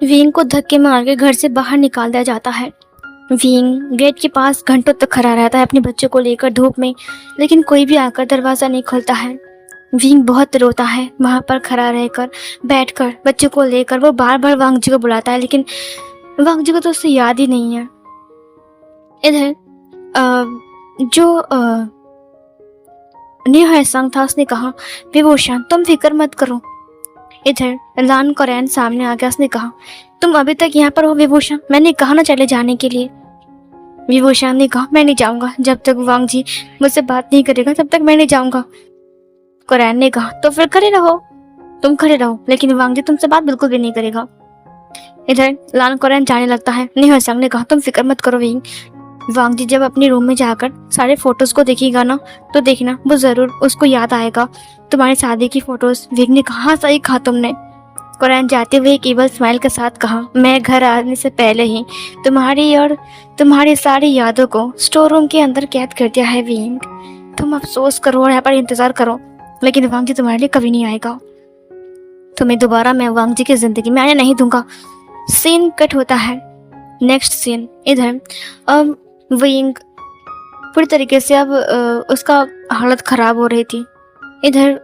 Wing को धक्के मार के घर से बाहर निकाल दिया जाता है। विंग गेट के पास घंटों तक खड़ा रहता है अपने बच्चों को लेकर धूप में, लेकिन कोई भी आकर दरवाज़ा नहीं खोलता है। विंग बहुत रोता है, वहाँ पर खड़ा रहकर बैठकर बच्चों को लेकर वो बार बार वांग जी को बुलाता है, लेकिन वांग जी को तो उससे याद ही नहीं है। इधर जो नेहा संग था, उसने कहा विभूषण तुम फिक्र मत करो। इधर लान कोरैन सामने आ गया, उसने कहा तुम अभी तक यहाँ पर हो विभूषण, मैंने कहा ना चले जाने के लिए। विभूषण ने कहा मैं नहीं जाऊंगा, जब तक वांग जी मुझसे बात नहीं करेगा तब तक मैं नहीं जाऊंगा। कोरैन ने कहा तो फिर खड़े रहो, तुम खड़े रहो, लेकिन वांग जी तुमसे बात बिल्कुल भी नहीं करेगा। इधर लान कोरैन जाने लगता है। नेहा संग ने कहा तुम फिक्र मत करो विंग, वांग जी जब अपने रूम में जाकर सारे फोटोज को देखेगा ना तो देखना वो जरूर उसको याद आएगा तुम्हारी शादी की फोटोज। विंग ने कहा सही कहा तुमने। कोरैन जाते हुए एक इवल स्माइल के साथ कहा मैं घर आने से पहले ही तुम्हारी और तुम्हारी सारी यादों को स्टोर रूम के अंदर कैद कर दिया है विंग, तुम अफसोस करो और यहाँ पर इंतजार करो, लेकिन वांग जी तुम्हारे लिए कभी नहीं आएगा, तुम्हें दोबारा मैं वांग जी की जिंदगी में आने नहीं दूंगा। सीन कट होता है। Next scene. इधर अब विंग पूरी तरीके से अब उसका हालत खराब हो रही थी। इधर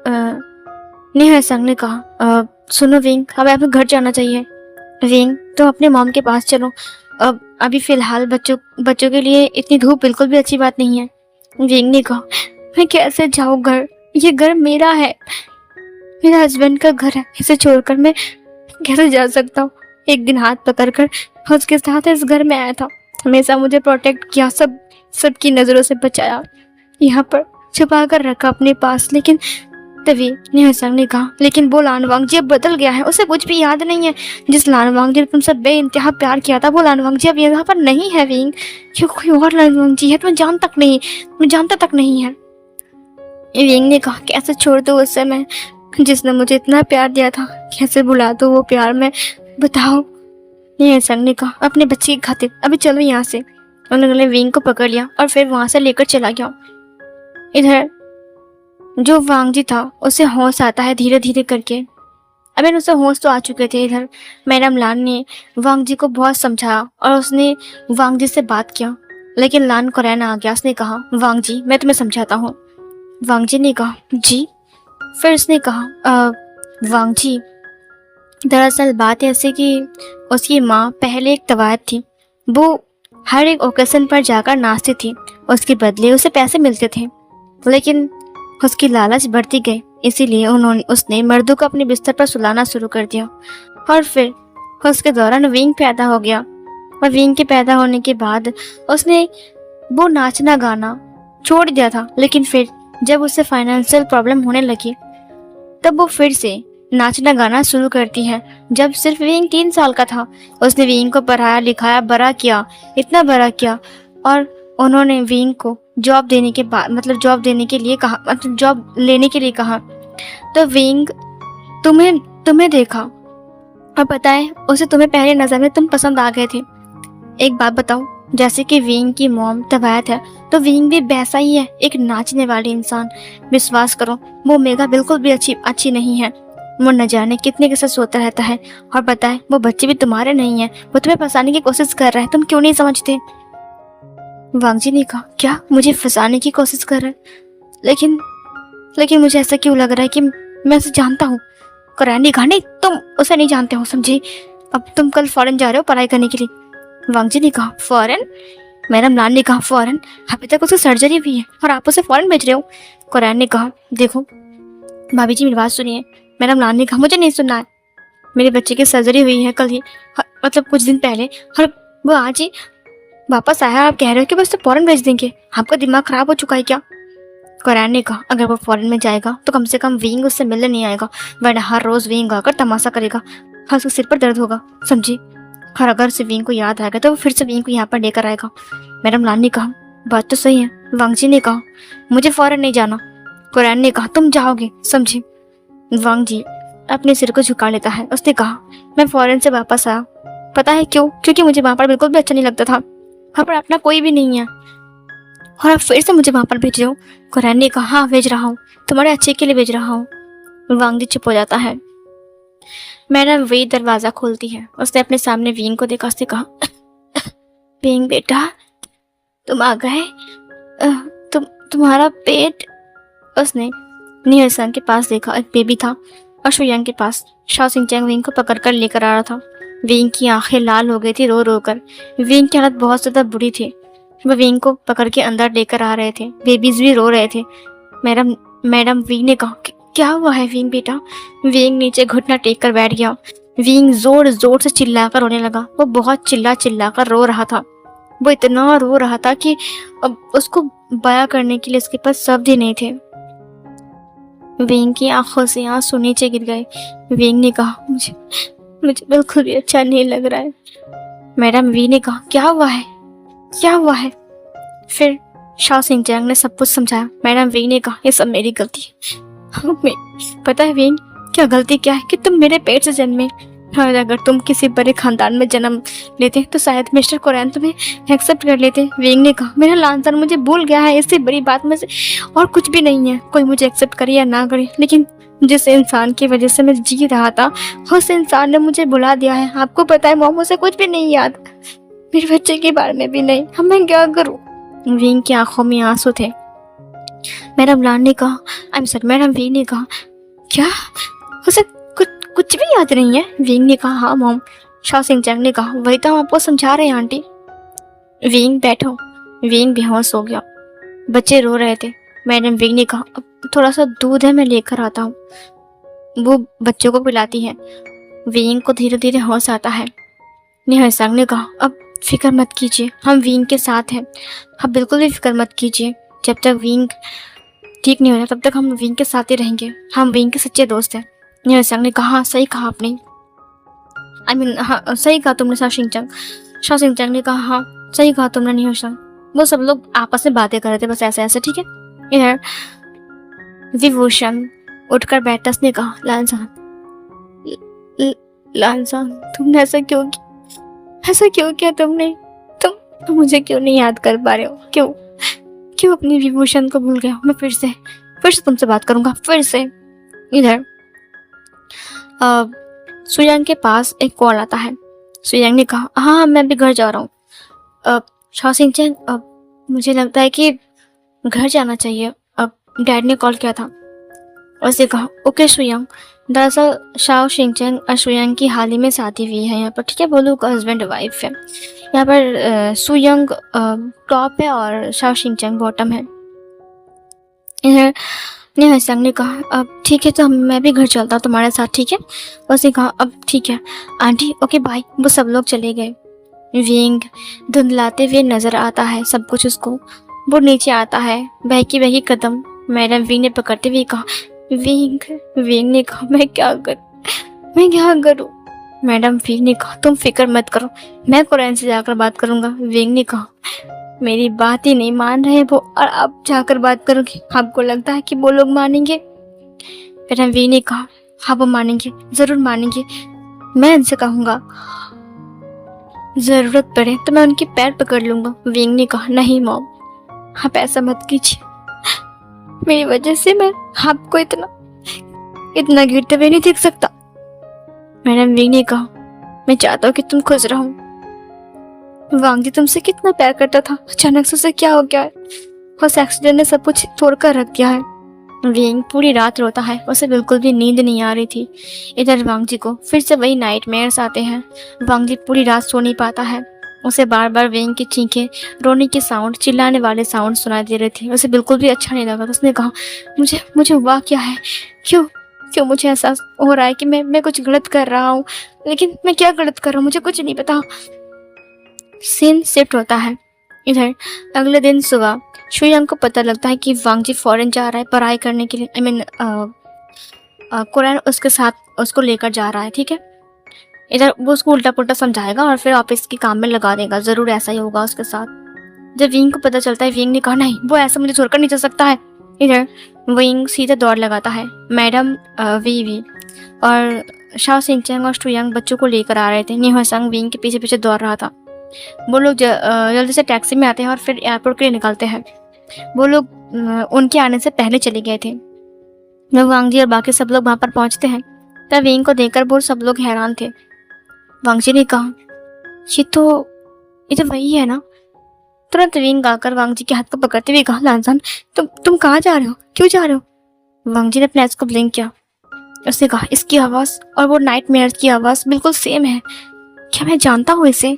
नेहा संग ने कहा सुनो विंग, हमें अपने घर जाना चाहिए। विंग तुम अपने मॉम के पास चलो, अब अभी फिलहाल बच्चों के लिए इतनी धूप बिल्कुल भी अच्छी बात नहीं है। विंग ने कहा मैं कैसे जाऊँ घर, ये घर मेरा है, मेरा हस्बैंड का घर है, इसे छोड़कर मैं कैसे जा सकता हूँ। एक दिन हाथ पकड़कर उसके साथ इस घर में आया था, हमेशा मुझे प्रोटेक्ट किया, सबकी नज़रों से बचाया, यहाँ पर छुपा कर रखा अपने पास। लेकिन तभी नेहा संग ने कहा लेकिन वो लानवांग जी अब बदल गया है, उसे कुछ भी याद नहीं है। जिस लानवांग जी ने तुमसे बेइंतहा प्यार किया था वो लानवांग जी अब यहाँ पर नहीं है विंग, क्यों कोई और लानवांग जी है, तुम्हें जानता तक नहीं है। विंग ने कहा कैसे छोड़ दो उस समय जिसने मुझे इतना प्यार दिया था, कैसे भुला दो वो प्यार में, बताओ। नेहा संग ने कहा अपने बच्चे की खातिर अभी चलो यहाँ से। उन्होंने विंग को पकड़ लिया और फिर वहां से लेकर चला गया। इधर जो वांग जी था उसे होश आता है धीरे धीरे करके, अभी उसे होश तो आ चुके थे। इधर मैडम लान ने वांग जी को बहुत समझाया और उसने वांग जी से बात किया, लेकिन लान कोरैन आ गया। उसने कहा वांग जी मैं तुम्हें समझाता हूँ। वांग जी ने कहा जी। फिर उसने कहा वांग जी दरअसल बात ऐसी कि उसकी माँ पहले एक तवायत थी, वो हर एक ओकेजन पर जाकर नाचती थी, उसके बदले उसे पैसे मिलते थे, लेकिन उसकी लालच बढ़ती गई, इसीलिए उसने मर्दों को अपने बिस्तर पर सुलाना शुरू कर दिया। और फिर उसके दौरान विंग पैदा हो गया, और विंग के पैदा होने के बाद उसने वो नाचना गाना छोड़ दिया था। लेकिन फिर जब उसे फाइनेंशियल प्रॉब्लम होने लगी तब वो फिर से नाचना गाना शुरू करती है। जब सिर्फ विंग 3 साल का था उसने विंग को पढ़ाया लिखाया, बड़ा किया, इतना बड़ा किया, और उन्होंने विंग को जॉब देने के बाद जॉब लेने के लिए कहा। तो विंग तुम्हें देखा और पता है उसे तुम्हें पहले नजर में तुम पसंद आ गए थे। एक बात बताओ, जैसे कि विंग की मॉम तवायत है तो विंग भी वैसा ही है, एक नाचने वाली इंसान। विश्वास करो वो मेगा बिल्कुल भी अच्छी नहीं है, वो न जाने कितने के साथ सोता रहता है, और पता है वो बच्चे भी तुम्हारे नहीं है, वो तुम्हें फंसाने की कोशिश कर रहा है, तुम क्यों नहीं समझते। वांग जी ने कहा क्या मुझे फंसाने की कोशिश कर रहा है, लेकिन मुझे ऐसा क्यों लग रहा है कि मैं उसे जानता हूँ। कोरैन ने कहा नहीं तुम उसे नहीं जानते हो, समझे, अब तुम कल फॉरेन जा रहे हो पढ़ाई करने के लिए। वांग जी ने कहा फॉरेन। मैडम लान ने कहा फॉरेन, अभी तक उसकी सर्जरी हुई है और आप उसे फॉरेन भेज रहे हो। कोरैन ने कहा देखो भाभी जी मेरी बात सुनिए। मैडम लान ने कहा मुझे नहीं सुनना है, मेरे बच्चे की सर्जरी हुई है कल ही, कुछ दिन पहले, और वो आज ही वापस आया, आप कह रहे हो कि बस तो फॉरेन भेज देंगे, आपका दिमाग खराब हो चुका है क्या। कोरैन ने कहा अगर वो फॉरेन में जाएगा तो कम से कम विंग उससे मिलने नहीं आएगा, वरना हर रोज विंग आकर तमाशा करेगा, हर उसके सिर पर दर्द होगा, समझी, और अगर से विंग को याद आएगा तो वो फिर से विंग को यहाँ पर लेकर आएगा। मैडम लान ने कहा बात तो सही है। वांग जी ने कहा मुझे फॉरेन नहीं जाना। कोरैन ने कहा तुम जाओगे, समझी। वांग जी अपने सिर को झुका लेता है। उसने कहा मैं फॉरेन से वापस आया, पता है क्यों, क्योंकि मुझे वहाँ पर बिल्कुल भी अच्छा नहीं लगता था, वहाँ पर अपना कोई भी नहीं है, और आप फिर से मुझे वहाँ पर भेज रहे हो। कोरैन ने कहा हाँ भेज रहा हूँ, तुम्हारे अच्छे के लिए भेज रहा हूँ। वांग जी चुप हो जाता है। मैडम वी दरवाज़ा खोलती है। उसने अपने सामने विंग को देखा। उसने कहा, विंग बेटा तुम आ गए। तुम्हारा पेट। उसने निहल संग के पास देखा। एक बेबी था और शुयांग के पास। शाओ सिंचैंग विंग को पकड़कर लेकर आ रहा था। विंग की आंखें लाल हो गई थी रो रो कर। विंग की हालत बहुत ज़्यादा बुरी थी। वह विंग को पकड़ के अंदर लेकर आ रहे थे। बेबीज भी रो रहे थे। मैडम विंग ने कहा, क्या हुआ है विंग बेटा? विंग नीचे घुटना टेक कर बैठ गया। विंग जोर जोर से चिल्लाकर रोने लगा। वो बहुत चिल्ला कर रो रहा था। वो इतना रो रहा था कि अब उसको बयां करने के लिए उसके पास शब्द ही नहीं थे। विंग की आंखों से आंसू नीचे गिर गए। विंग ने कहा, मुझे बिल्कुल भी अच्छा नहीं लग रहा है। मैडम वी ने कहा, क्या हुआ है? फिर शाओ सिंचैंग ने सब कुछ समझाया। मैडम वी ने कहा, ये सब मेरी गलती है। पता है विंग, क्या गलती क्या है कि तुम मेरे पेट से जन्मे। और अगर तुम किसी बड़े खानदान में जन्म लेते तो शायद मिस्टर कोरैन तुम्हें एक्सेप्ट कर लेते। विंग ने कहा, मेरा लानसन मुझे भूल गया है। इससे बड़ी बात में से और कुछ भी नहीं है। कोई मुझे एक्सेप्ट करे या ना करे, लेकिन जिस इंसान की वजह से मैं जी रहा था उस इंसान ने मुझे बुला दिया है। आपको पता है मोमो से कुछ भी नहीं याद, मेरे बच्चे के बारे में भी नहीं। अब मैं क्या करूं? विंग की आंखों में आंसू थे। मैडम लान ने कहा, मैडम वी ने कहा, क्या उसे कुछ भी याद नहीं है? विंग ने कहा, हाँ मॉम। शाओ सिंचैंग ने कहा, वही तो हम आपको समझा रहे हैं आंटी। विंग बैठो। विंग बेहोश हो गया। बच्चे रो रहे थे। मैडम विंग ने कहा, अब थोड़ा सा दूध है, मैं लेकर आता हूँ। वो बच्चों को पिलाती है। विंग को धीरे धीरे होश आता है। निहल संग ने कहा, अब फिक्र मत कीजिए, हम विंग के साथ हैं। आप बिल्कुल भी फिक्र मत कीजिए। जब तक विंग ठीक नहीं हो जाता तब तक हम विंग के साथ ही रहेंगे। हम विंग के सच्चे दोस्त हैं। निहल संग ने कहा, हाँ सही कहा आपने। हाँ सही कहा तुमने शाओ सिंचैंग। शाओ सिंचैंग ने कहा, हाँ सही कहा तुमने निहल संग। वो सब लोग आपस में बातें कर रहे थे बस ऐसे ऐसे, ठीक है। इधर विभूषण उठकर बैठा। उसने कहा, लानसान तुमने ऐसा क्यों किया तुमने? तुम मुझे क्यों नहीं याद कर पा रहे हो? क्यों अपनी विभूषण को भूल गए हो? मैं फिर से तुमसे बात करूंगा, फिर से। इधर सुयांग के पास एक कॉल आता है। सुयांग ने कहा, हाँ मैं भी घर जा रहा हूँ। शाओ सिंचैंग, मुझे लगता है कि घर जाना चाहिए। अब डैड ने कॉल किया था। उसने कहा, ओके सुयांग। दरअसल शाओ सिंचैंग और सुयांग की हाल ही में शादी हुई है यहाँ पर, ठीक है। वो लोग हस्बैंड वाइफ है। यहाँ पर सुयांग टॉप है और शाओ सिंचैंग बॉटम है। इधर निहल संग ने कहा, अब ठीक है तो मैं भी घर चलता हूँ तुम्हारे साथ, ठीक है। उसने कहा, अब ठीक है आंटी, ओके बाय। वो सब लोग चले गए। विंग धुंधलाते हुए नजर आता है सब कुछ उसको। वो नीचे आता है, बहकी कदम। मैडम विंग ने पकड़ते हुए कहा, विंग ने कहा, मैं क्या करूं? मैडम विंग ने कहा, तुम फिक्र मत करो, मैं कोरैन से जाकर बात करूंगा। विंग ने कहा, मेरी बात ही नहीं मान रहे वो, और आप जाकर बात करोगे? आपको लगता है कि वो लोग मानेंगे? मैडम विंग ने कहा, हाँ वो मानेंगे, जरूर मानेंगे। मैं उनसे कहूंगा, जरूरत पड़े तो मैं उनके पैर पकड़ लूंगा। विंग ने कहा, नहीं मॉम, आप ऐसा मत कीजिए। मेरी वजह से मैं आपको इतना गिरते हुए नहीं देख सकता। मैडम विंग ने कहा, मैं चाहता हूँ कि तुम खुश रहो। वांग जी तुमसे कितना प्यार करता था, अचानक से उसे क्या हो गया है? उस एक्सीडेंट ने सब कुछ तोड़कर रख दिया है। विंग पूरी रात रोता है। उसे बिल्कुल भी नींद नहीं आ रही थी। इधर वांग जी को फिर से वही नाइटमेयर्स आते हैं। वांग जी पूरी रात सो नहीं पाता है। उसे बार बार विंग की चीखें, रोने की साउंड, चिल्लाने वाले साउंड सुनाई दे रहे थे। उसे बिल्कुल भी अच्छा नहीं लगा। उसने कहा, मुझे हुआ क्या है? क्यों मुझे एहसास हो रहा है कि मैं कुछ गलत कर रहा हूँ, लेकिन मैं क्या गलत कर रहा हूँ मुझे कुछ नहीं पता। सीन शिफ्ट होता है। इधर अगले दिन सुबह शुयांग को पता लगता है कि वांग जी फॉरेन जा रहा है पढ़ाई करने के लिए। कोरैन उसके साथ उसको लेकर जा रहा है, ठीक है। इधर वो उसको उल्टा पुल्टा समझाएगा और फिर ऑफिस के काम में लगा देगा। जरूर ऐसा ही होगा उसके साथ। जब विंग को पता चलता है, विंग ने कहा, नहीं वो ऐसा मुझे छोड़कर नहीं चल सकता है। इधर विंग सीधे दौड़ लगाता है। मैडम वी और शाओ सिंचैंग और शुयांग बच्चों को लेकर आ रहे थे। निहल संग विंग के पीछे पीछे दौड़ रहा था। वो लोग जल्दी से टैक्सी में आते हैं और फिर एयरपोर्ट के लिए निकलते हैं। वो लोग उनके आने से पहले चले गए थे। जब वांग जी और बाकी सब लोग वहाँ पर पहुँचते हैं, तब विंग को देखकर वो सब लोग हैरान थे। वांगजी ने कहा, ये तो वही है ना। तुरंत विंग आकर वांगजी के हाथ को पकड़ते हुए कहा, लानजान तुम कहाँ जा रहे हो, क्यों जा रहे हो? वांगजी ने अपने आंख को ब्लिंक किया। उसने कहा, इसकी आवाज और वो नाइटमेयर की आवाज बिल्कुल सेम है। क्या मैं जानता हूँ इसे?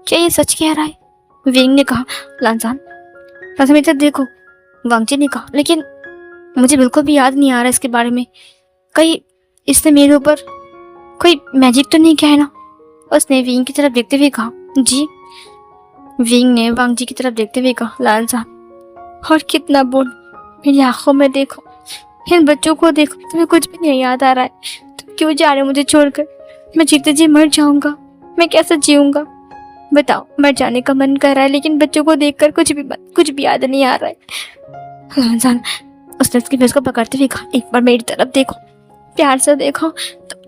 क्या ये सच कह रहा है? विंग ने कहा, लानजान इधर देखो। वांगजी ने कहा, लेकिन मुझे बिल्कुल भी याद नहीं आ रहा इसके बारे में। कहीं इसने मेरे ऊपर कोई मैजिक तो नहीं किया है ना? उसने विंग की तरफ देखते हुए कहा, जी। विंग ने वांगजी की तरफ देखते हुए कहा, लानजान और कितना बोल, मेरी आंखों में देखो, इन बच्चों को देखो, तुम्हें कुछ भी नहीं याद आ रहा है। तुम क्यों जा रहे हो मुझे छोड़कर? मैं जीते जी मर जाऊंगा, मैं कैसे जीऊंगा? बताओ, मर जाने का मन कर रहा है, लेकिन बच्चों को देखकर कुछ भी याद नहीं आ रहा है। लानजान, उसने उसकी फेस को पकड़ते हुए कहा, एक बार मेरी तरफ देखो, प्यार से देखो,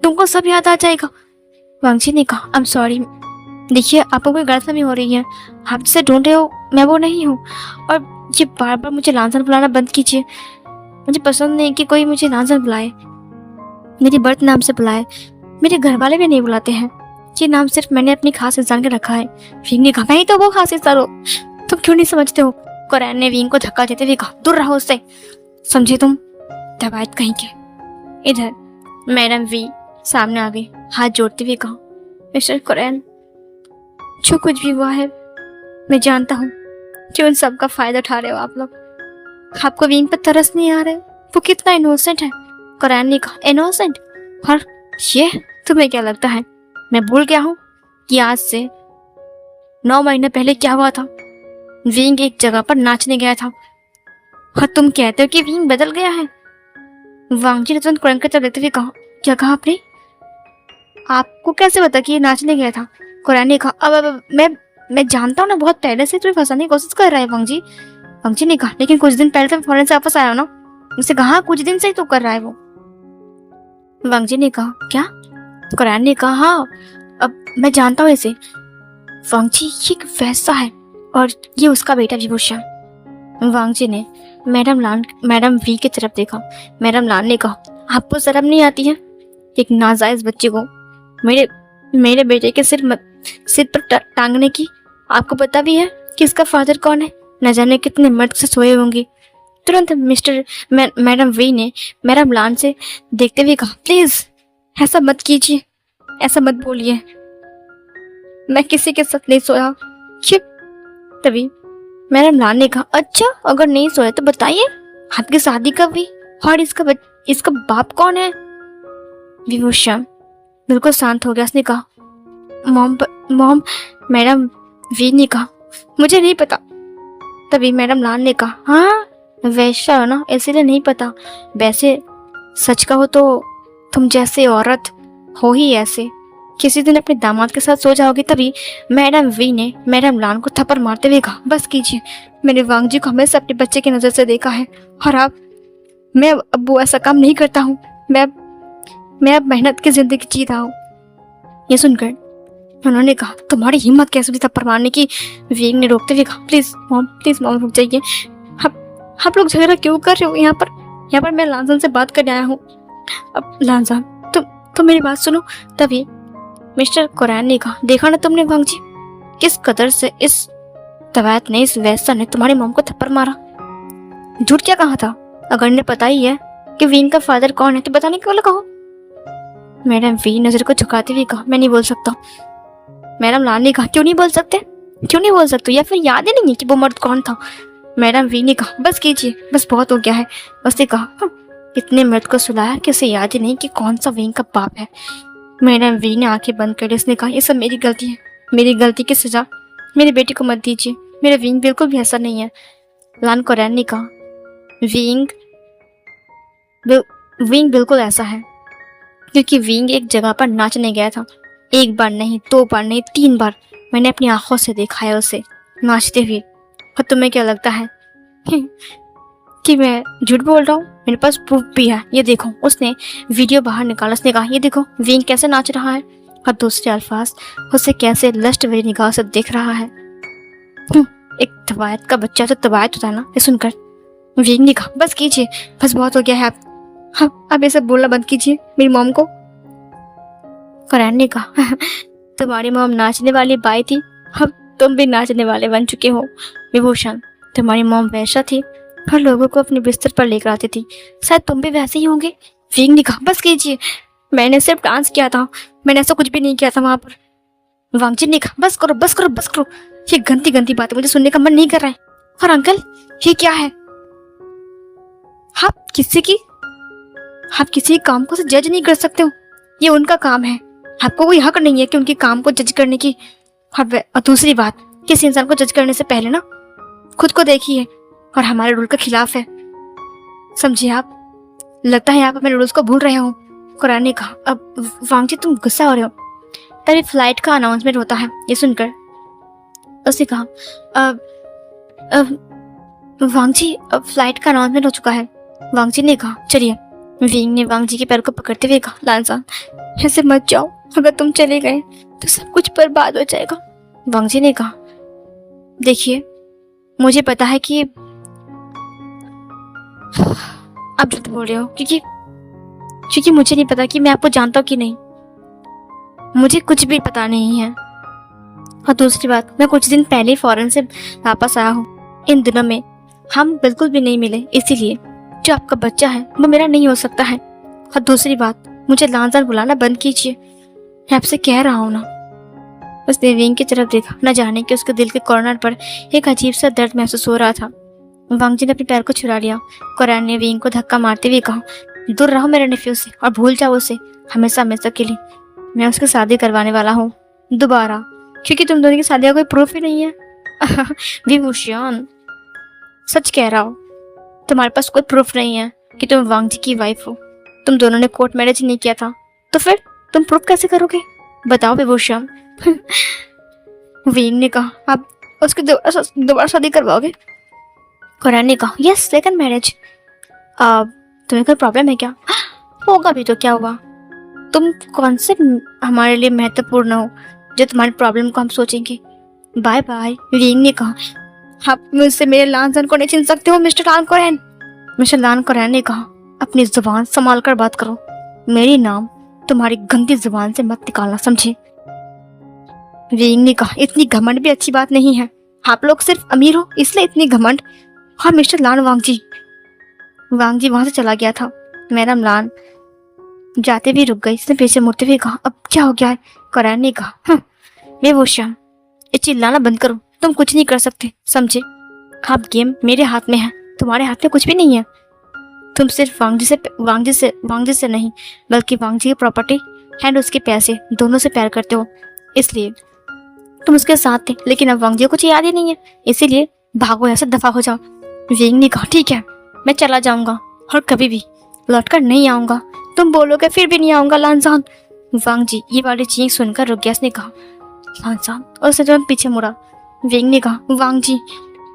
तुमको सब याद आ जाएगा। वांगजी ने कहा, आई एम सॉरी, देखिए आपको कोई गलतफहमी हो रही है। आप जिसे ढूंढ रहे हो मैं वो नहीं हूँ, और ये बार बार मुझे लानजान बुलाना बंद कीजिए। मुझे पसंद नहीं कि कोई मुझे लानजान बुलाए, मेरी बर्थ नाम से बुलाए। मेरे घर वाले भी नहीं बुलाते हैं, ये नाम सिर्फ मैंने अपनी खास इंसान के रखा है। विंग ने कहा, मैं ही तो वो खास इंसान हूँ, तुम क्यों नहीं समझते हो? कुरैन ने विंग को धक्का देते हुए कहा, दूर रहो उससे, समझे तुम दवायत कहीं के। इधर मैडम वी सामने आ गई, हाथ जोड़ते हुए कहा, मिस्टर कुरैन, जो कुछ भी हुआ है मैं जानता हूँ कि उन सब का फायदा उठा रहे हो आप लोग। आपको विंग पर तरस नहीं आ रहा है? वो कितना इनोसेंट है। कुरैन ने कहा, इनोसेंट? और ये तुम्हें क्या लगता है मैं भूल गया हूँ कि आज से 9 महीने पहले क्या हुआ था? विंग एक जगह पर नाचने गया था और तुम कहते हो कि विंग बदल गया है। वांगजी ने तुरंत कुरैन की तरफ देखते हुए कहा, क्या कहा आपने? आपको कैसे पता कि ये नाचने गया था? कुरैन ने कहा, अब मैं जानता हूँ ना, बहुत पहले से तुम्हें फंसाने की कोशिश कर रहा है वांगजी। वांगजी ने कहा, लेकिन कुछ दिन पहले तो फॉरेन से वापस आया हो ना? उसे कहा, कुछ दिन से ही तो कर रहा है वो। वांगजी ने कहा, क्या? कुरैन ने कहा, हाँ, अब मैं जानता हूँ इसे। वांगजी, ये वैसा है और ये उसका बेटा विभूषण। वांगजी ने मैडम वी की तरफ देखा। मैडम लान ने कहा, आपको शर्म नहीं आती है एक नाजायज बच्चे को मेरे बेटे के सिर पर टांगने की? आपको पता भी है कि इसका फादर कौन है? न जाने कितने मर्द से सोए होंगे। तुरंत मैडम वी ने मैडम लान से देखते हुए कहा, प्लीज ऐसा मत कीजिए, ऐसा मत बोलिए, मैं किसी के साथ नहीं सोया। तभी मैडम लान ने कहा, अच्छा अगर नहीं सोया तो बताइए आपकी शादी कब हुई और इसका बाप कौन है? विभूषण बिल्कुल शांत हो गया। उसने कहा, मॉम। मैडम वी ने कहा, मुझे नहीं पता। तभी मैडम लान ने कहा, हाँ वैसा हो ना, इसीलिए नहीं पता। वैसे सच कहो तो तुम जैसे औरत हो ही ऐसे, किसी दिन अपने दामाद के साथ सो जाओगी। तभी मैडम वी ने मैडम लान को थप्पड़ मारते हुए कहा, बस कीजिए, मैंने वांगजी को हमेशा अपने बच्चे की नजर से देखा है और मैं अब वो ऐसा काम नहीं करता हूँ। मैं अब मेहनत की जिंदगी जी रहा हूँ। ये सुनकर उन्होंने कहा, तुम्हारी हिम्मत कैसे हुई थप्पड़ मारने की? विंग ने रोकते हुए कहा, प्लीज मॉम रुक जाइए। आप लोग झगड़ा क्यों कर रहे हो? यहाँ पर मैं लानजान से बात करने आया हूँ। अब लानजान तुम मेरी बात सुनो। तभी मिस्टर कुरैन ने कहा, देखा ना तुमने वांगजी, किस कदर से इस दवायत ने, इस वैसा ने तुम्हारी मॉम को थप्पड़ मारा। झूठ क्या कहा था? अगर ने पता ही है कि विंग का फादर कौन है तो बताने के वाला कहो। मैडम वी नजर को झुकाते हुए कहा, मैं नहीं बोल सकता। मैडम लान ने कहा, क्यों नहीं बोल सकते? या फिर याद ही नहीं है कि वो मर्द कौन था? मैडम वी ने कहा, बस कीजिए, बस बहुत हो गया है। उसने कहा, इतने मर्द को सुलाया कि उसे याद ही नहीं कि कौन सा विंग का बाप है। मैडम वी ने आंखें बंद कर ली। उसने कहा, ये सब मेरी गलती है, मेरी गलती की सजा मेरे बेटे को मत दीजिए। मेरा विंग बिल्कुल भी ऐसा नहीं है। लान कुरैन ने कहा, विंग बिल्कुल ऐसा है, क्योंकि विंग एक जगह पर नाचने गया था। 1 बार नहीं, 2 बार नहीं, 3 बार मैंने अपनी आंखों से देखा है उसे नाचते हुए। और तुम्हें क्या लगता है कि मैं झूठ बोल रहा हूँ? मेरे पास प्रूफ भी है, ये देखो। उसने वीडियो बाहर निकाला। उसने कहा, ये देखो विंग कैसे नाच रहा है और दूसरे अल्फाज उसे कैसे लस्ट भरी निगाह से देख रहा है। एक तवायत का बच्चा तो तवायत होता है ना। ये सुनकर विंग ने कहा, बस कीजिए, बस बहुत हो गया है। आप ये सब बोलना बंद कीजिए मेरी मॉम को। कुरैन ने कहा तुम्हारी मॉम नाचने वाली बाई थी, अब तुम भी नाचने वाले बन चुके हो। विभूषण, तुम्हारी मॉम वैसा थी, हर लोगों को अपने बिस्तर पर लेकर आती थी, शायद तुम भी वैसे ही होंगे। विंग ने कहा बस कीजिए, मैंने सिर्फ डांस किया था, मैंने ऐसा कुछ भी नहीं किया था वहां पर। वांगजी ने कहा बस करो बस करो बस करो, ये गंदी गंदी बातें मुझे सुनने का मन नहीं कर रहा है। और अंकल ये क्या है? आप किसी काम को से जज नहीं कर सकते हो, ये उनका काम है, आपको कोई हक नहीं है कि उनके काम को जज करने की। और दूसरी बात, किसी इंसान को जज करने से पहले ना खुद को देखिए, और हमारे रूल के खिलाफ है, समझिए आप। लगता है आप अपने रूल्स को भूल रहे हो। कुरैन ने कहा अब वांगजी तुम गुस्सा हो रहे हो। तभी फ्लाइट का अनाउंसमेंट होता है, ये सुनकर उसने कहा वांगजी अब फ्लाइट का अनाउंसमेंट हो चुका है। वांगजी ने कहा चलिए। विंग ने वांगजी के पैर को पकड़ते हुए कहा लानसान, ऐसे मत जाओ, अगर तुम चले गए तो सब कुछ बर्बाद हो जाएगा। वांगजी ने कहा देखिए मुझे पता है कि आप झूठ बोल रहे हो, क्योंकि मुझे नहीं पता कि मैं आपको जानता हूँ कि नहीं, मुझे कुछ भी पता नहीं है। और दूसरी बात, मैं कुछ दिन पहले फॉरेन से वापस आया हूँ, इन दिनों में हम बिल्कुल भी नहीं मिले, इसीलिए जो आपका बच्चा है वो मेरा नहीं हो सकता है। और दूसरी बात, मुझे लानसान बुलाना बंद कीजिए, मैं आपसे कह रहा हूँ ना। उसने विंग की तरफ देखा, न जाने कि उसके दिल के कॉर्नर पर एक अजीब सा दर्द महसूस हो रहा था। वांगजी ने अपने पैर को छुड़ा लिया। कुरैन ने विंग को धक्का मारते हुए कहा दूर रहो मेरे नेफ्यू से और भूल जाओ उसे हमेशा हमेशा के लिए। मैं उसकी शादी करवाने वाला हूँ दोबारा, क्योंकि तुम दोनों की शादी का कोई प्रूफ ही नहीं है। विभूषण सच कह रहा हो, तुम्हारे पास कोई प्रूफ नहीं है कि तुम वांगजी की वाइफ हो। तुम दोनों ने कोर्ट मैरिज नहीं किया था, तो फिर तुम प्रूफ कैसे करोगे? बताओ विभूषण। विंग ने कहा आप उसकी दोबारा शादी करवाओगे? कुरैन ने कहा यस, सेकंड मैरिज। तुम्हें कोई प्रॉब्लम है क्या? होगा भी तो क्या हुआ, तुम कौन से हमारे लिए महत्वपूर्ण हो जो तुम्हारी प्रॉब्लम को हम सोचेंगे। Bye bye. विंग ने कहा आप मुझसे मेरे लानजान को नहीं छीन सकते हो मिस्टर लान कुरैन। मिस्टर लान कुरैन ने कहा अपनी जुबान संभाल कर बात करो, मेरी नाम तुम्हारी गंदी जुबान से मत निकालना, समझे? विंग ने कहा इतनी घमंड भी अच्छी बात नहीं है, आप लोग सिर्फ अमीर हो इसलिए इतनी घमंड। हाँ मिस्टर लान। वांगजी वहां से चला गया था। मैडम लान जाते भी रुक गई। इसने पीछे मुड़ते हुए कहा अब क्या हो गया है? कुरैन ने कहा विभूषण ये चिल्लाना बंद करो, तुम कुछ नहीं कर सकते, समझे? आप गेम मेरे हाथ में है, तुम्हारे हाथ में कुछ भी नहीं है। तुम सिर्फ वांगजी से नहीं बल्कि वांगजी की प्रॉपर्टी एंड उसके पैसे दोनों से प्यार करते हो, इसलिए तुम उसके साथ थे, लेकिन अब वांगजी को कुछ याद ही नहीं है, इसीलिए भागो यहाँ से, दफा हो जाओ। विंग ने कहा ठीक है मैं चला जाऊंगा और कभी भी लौट कर नहीं आऊंगा, तुम बोलोगे फिर भी नहीं आऊंगा लानसान। वांगजी ये वाली चीख सुनकर रुक गया। उसने कहा लानसान और उसे तुरंत पीछे मुड़ा। विंग ने कहा वांगजी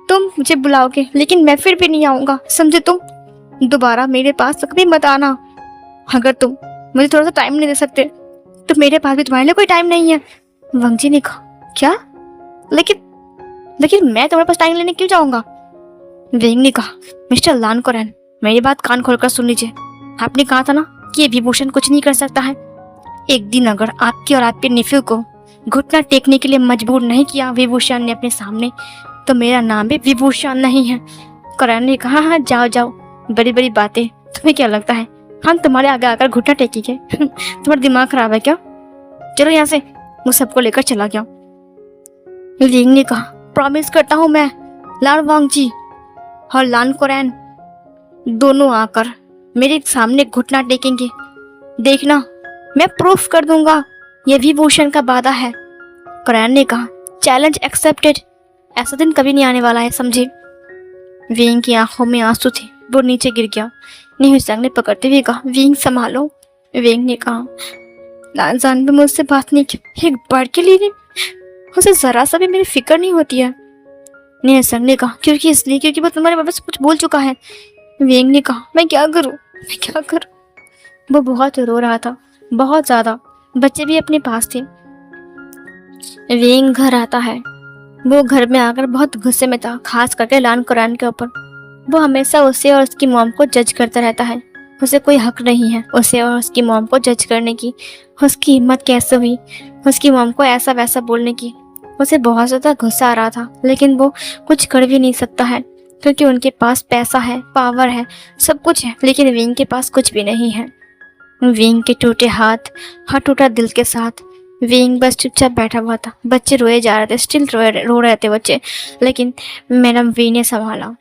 तुम मुझे बुलाओगे लेकिन मैं फिर भी नहीं आऊंगा, समझे? तुम दोबारा मेरे पास कभी मत आना। अगर तुम मुझे थोड़ा सा टाइम नहीं दे सकते तो मेरे पास भी तुम्हारे लिए कोई टाइम नहीं है। वांगजी ने कहा क्या? लेकिन मैं तुम्हारे पास टाइम लेने क्यों जाऊंगा? विंग ने कहा मिस्टर लान कुरैन मेरी बात कान खोलकर सुन लीजिए, आपने कहा था ना कि ये विभूषण कुछ नहीं कर सकता है। एक दिन अगर आपके और आपके नेफ्यू को घुटना टेकने के लिए मजबूर नहीं किया विभूषण ने अपने सामने, तो मेरा नाम भी विभूषण नहीं है। कुरैन ने कहा हाँ जाओ जाओ, बड़ी बड़ी बातें, तुम्हें क्या लगता है हम तुम्हारे आगे आकर घुटना टेकेंगे? तुम्हारा दिमाग खराब है क्या? चलो यहाँ से। वो सबको लेकर चला गया। विंग ने कहा प्रॉमिस करता हूँ मैं लान वांगजी और लान कुरैन दोनों आकर मेरे सामने घुटना टेकेंगे, देखना मैं प्रूफ कर दूंगा, यह विभूषण का वादा है। कुरैन ने कहा चैलेंज एक्सेप्टेड, ऐसा दिन कभी नहीं आने वाला है, समझे? विंग की आंखों में आंसू थे, वो नीचे गिर गया। निहुसंग ने पकड़ते हुए कहा विंग संभालो। विंग ने कहा लानजान भी मुझसे बात नहीं की, एक बार के लिए उसे जरा सा भी मेरी फिक्र नहीं होती है। निहुसंग ने कहा क्योंकि वो तुम्हारे बाबा से कुछ बोल चुका है। विंग ने कहा मैं क्या करूं? वो बहुत रो रहा था, बहुत ज्यादा, बच्चे भी अपने पास थे। विंग घर आता है, वो घर में आकर बहुत गुस्से में था, खास करके लान कुरैन के ऊपर। वो हमेशा उसे और उसकी मॉम को जज करता रहता है, उसे कोई हक नहीं है उसे और उसकी मॉम को जज करने की। उसकी हिम्मत कैसे हुई उसकी मॉम को ऐसा वैसा बोलने की। उसे बहुत ज़्यादा गुस्सा आ रहा था, लेकिन वो कुछ कर भी नहीं सकता है क्योंकि उनके पास पैसा है, पावर है, सब कुछ है, लेकिन विंग के पास कुछ भी नहीं है। विंग के टूटे हाथ और टूटा दिल के साथ विंग बस चुपचाप बैठा हुआ था। बच्चे रोए जा रहे थे, स्टिल रो रहे थे बच्चे, लेकिन मैडम वी ने संभाला।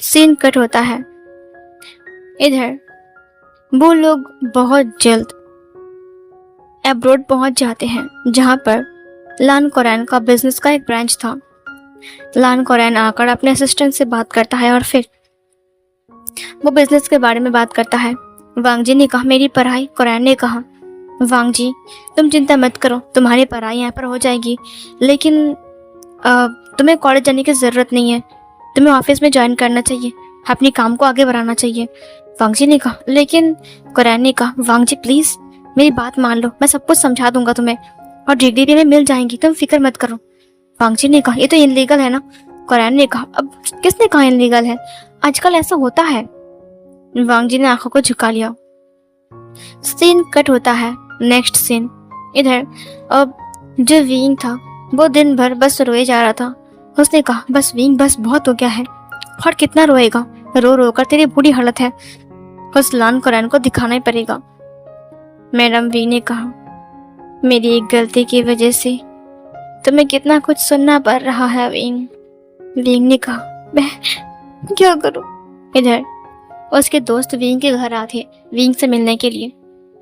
सीन कट होता है। इधर वो लोग बहुत जल्द एब्रोड पहुंच जाते हैं, जहां पर लान कोरैन का बिजनेस का एक ब्रांच था। लान कोरैन आकर अपने असिस्टेंट से बात करता है और फिर वो बिजनेस के बारे में बात करता है। वांग जी ने कहा मेरी पढ़ाई, कोरैन ने कहा वांग जी तुम चिंता मत करो, तुम्हारी पढ़ाई यहाँ पर हो जाएगी, लेकिन तुम्हें कॉलेज जाने की ज़रूरत नहीं है, तुम्हें ऑफिस में ज्वाइन करना चाहिए, अपनी काम को आगे बढ़ाना चाहिए। वांग जी ने कहा लेकिन कोरैन ने कहा वांग जी प्लीज़ मेरी बात मान लो, मैं सब कुछ समझा दूंगा तुम्हें और डिग्री भी मिल जाएंगी, तुम फिक्र मत करो। वांग जी ने कहा ये तो इनलीगल है ना। कोरैन ने कहा अब किसने कहा इनलीगल है, आजकल ऐसा होता है। वांग जी ने आंखों को झुका लिया। सीन कट होता है। Next scene. इधर अब जो विंग था वो दिन भर बस रोए जा रहा था। उसने कहा बस विंग बस बहुत हो गया है, और कितना रोएगा, रो रो कर तेरी बुरी हालत है, उस लान कोरैन को दिखाना ही पड़ेगा। मैडम वी ने कहा मेरी एक गलती की वजह से तुम्हें कितना कुछ सुनना पड़ रहा है विंग। विंग ने कहा मैं क्या करूं। इधर उसके दोस्त विंग के घर आते विंग से मिलने के लिए।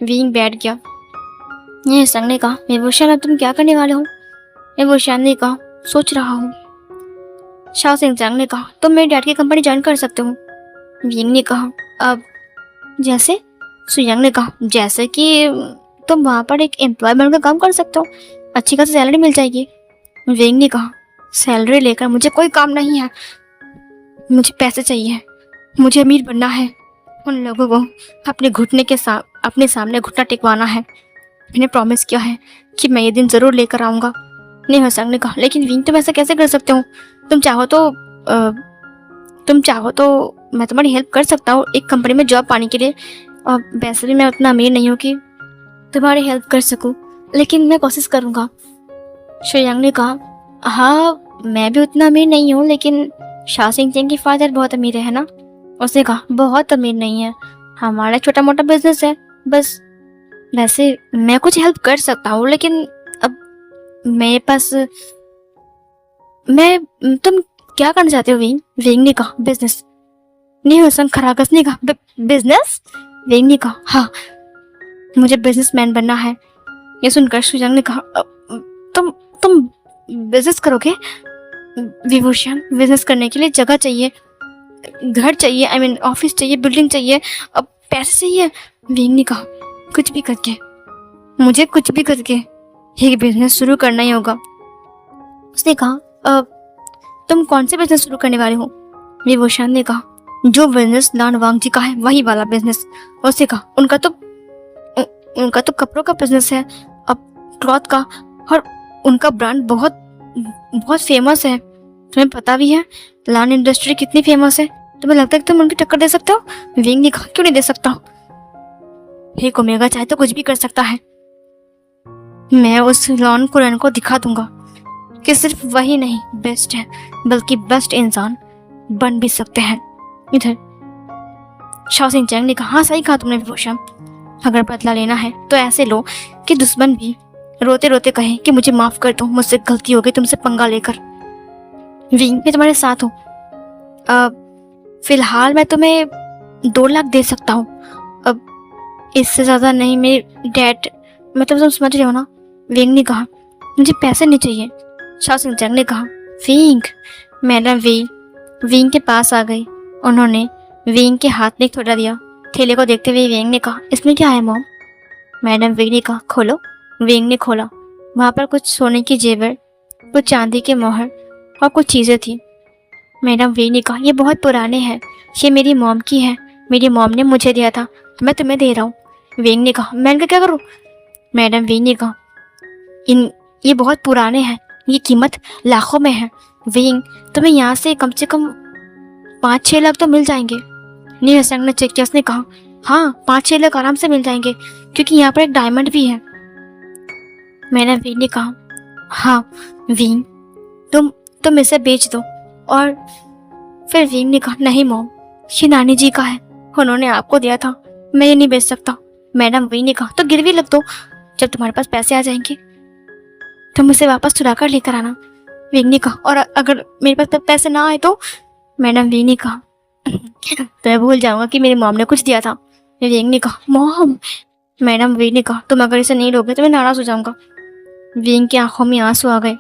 विंग बैठ गया। ये संग ने कहा विभूषण अब तुम क्या करने वाले हो। विभूषण ने कहा सोच रहा हूँ। शाओ सिंह जंग ने कहा तुम मेरे डैड की कंपनी ज्वाइन कर सकते हो। विंग ने कहा अब जैसे। सुयंग ने कहा जैसे कि तुम वहाँ पर एक एम्प्लॉय बनकर काम कर सकते हो, अच्छी खासी सैलरी मिल जाएगी। विंग ने कहा सैलरी लेकर मुझे कोई काम नहीं है, मुझे पैसे चाहिए, मुझे अमीर बनना है, उन लोगों को अपने सामने घुटना टिकवाना है। मैंने प्रॉमिस किया है कि मैं ये दिन ज़रूर लेकर आऊँगा। नेहा संग ने कहा लेकिन विंग तुम ऐसा कैसे कर सकते हो, तुम चाहो तो मैं तुम्हारी हेल्प कर सकता हूँ एक कंपनी में जॉब पाने के लिए, और वैसे भी मैं उतना अमीर नहीं हूँ कि तुम्हारी हेल्प कर सकूँ, लेकिन मैं कोशिश करूँगा। शुयांग ने कहा हाँ मैं भी उतना अमीर नहीं हूँ, लेकिन शाह सिंह चैंग के फादर बहुत अमीर है ना। उसने कहा बहुत अमीर नहीं है, हमारा छोटा मोटा बिजनेस है बस, वैसे मैं कुछ हेल्प कर सकता हूँ, लेकिन अब मेरे पास तुम क्या करना चाहते हो विंग। विंग ने कहा बिजनेस। नहीं खरागस ने कहा बिजनेस। विंग ने कहा हाँ मुझे बिजनेसमैन बनना है। ये सुनकर सुजंग ने कहा तुम बिजनेस करोगे। विभूषण बिजनेस करने के लिए जगह चाहिए, घर चाहिए, आई मीन ऑफिस चाहिए, बिल्डिंग चाहिए, अब पैसे चाहिए। विंग ने कहा कुछ भी करके, मुझे कुछ भी करके एक बिजनेस शुरू करना ही होगा। उसने कहा तुम कौन से बिजनेस शुरू करने वाले हो। विभूषण ने कहा जो बिजनेस लान वांग जी का है वही वाला बिजनेस। उसने कहा उनका तो कपड़ों का बिजनेस है, अब क्लॉथ का, और उनका ब्रांड बहुत बहुत फेमस है, तुम्हें पता भी है लान इंडस्ट्री कितनी फेमस है, तुम्हें लगता है कि तुम उनकी टक्कर दे सकते हो। विंग ने कहा क्यों नहीं दे सकता, हे ओमेगा चाहे तो कुछ भी कर सकता है, मैं उस लान कोरैन को दिखा दूंगा कि सिर्फ वही नहीं बेस्ट है, बल्कि बेस्ट इंसान बन भी सकते हैं। इधर शाओ सिंह चैंग ने कहा हाँ सही कहा तुमने विभूषण, अगर बदला लेना है तो ऐसे लो कि दुश्मन भी रोते रोते कहे कि मुझे माफ कर दो, मुझसे गलती हो गई तुमसे पंगा लेकर। विंग मैं तुम्हारे साथ हूँ, फिलहाल मैं तुम्हें 2 लाख दे सकता हूँ, अब इससे ज़्यादा नहीं। मेरे डैड, मतलब तुम समझ रहे हो ना। विंग ने कहा मुझे पैसे नहीं चाहिए। शाओ सिंह चैंग ने कहा विंग। मैडम विंग के पास आ गई। उन्होंने विंग के हाथ में एक थोड़ा दिया। थैले को देखते हुए विंग ने कहा इसमें क्या है मॉम। मैडम विंग ने कहा खोलो। विंग ने खोला। वहाँ पर कुछ सोने की जेवर, कुछ चांदी के मोहर और कुछ चीज़ें थी। मैडम विंग ने कहा ये बहुत पुराने हैं, ये मेरी मॉम की है, मेरी मॉम ने मुझे दिया था, मैं तुम्हें दे रहा हूँ। विंग ने कहा मैं इनका क्या करूँ। मैडम विंग ने कहा ये बहुत पुराने हैं, ये कीमत लाखों में है। विंग तुम्हें यहाँ से कम 5-6 लाख तो मिल जाएंगे। नी हसंग ने चेक किया, उसने कहा हाँ 5-6 लाख आराम से मिल जाएंगे, क्योंकि यहाँ पर एक डायमंड भी है। मैडम वी ने कहा हाँ वीन, तुम इसे बेच दो। और फिर वीन ने कहा नहीं मॉम, ये नानी जी का है, उन्होंने आपको दिया था, मैं ये नहीं बेच सकता। मैडम वी ने कहा तो गिरवी रख दो, जब तुम्हारे पास पैसे आ जाएंगे तुम उसे वापस चुरा कर लेकर आना। वीन ने कहा और अगर मेरे पास पैसे ना आए तो? मैडम वी ने कहा तो मैं भूल जाऊंगा कि मेरी मॉम ने कुछ दिया था। वीन ने कहा मॉम। मैडम वी ने कहा तुम अगर इसे नहीं लोगे तो मैं नाराज हो जाऊंगा। वीन की आंखों में आंसू आ गए।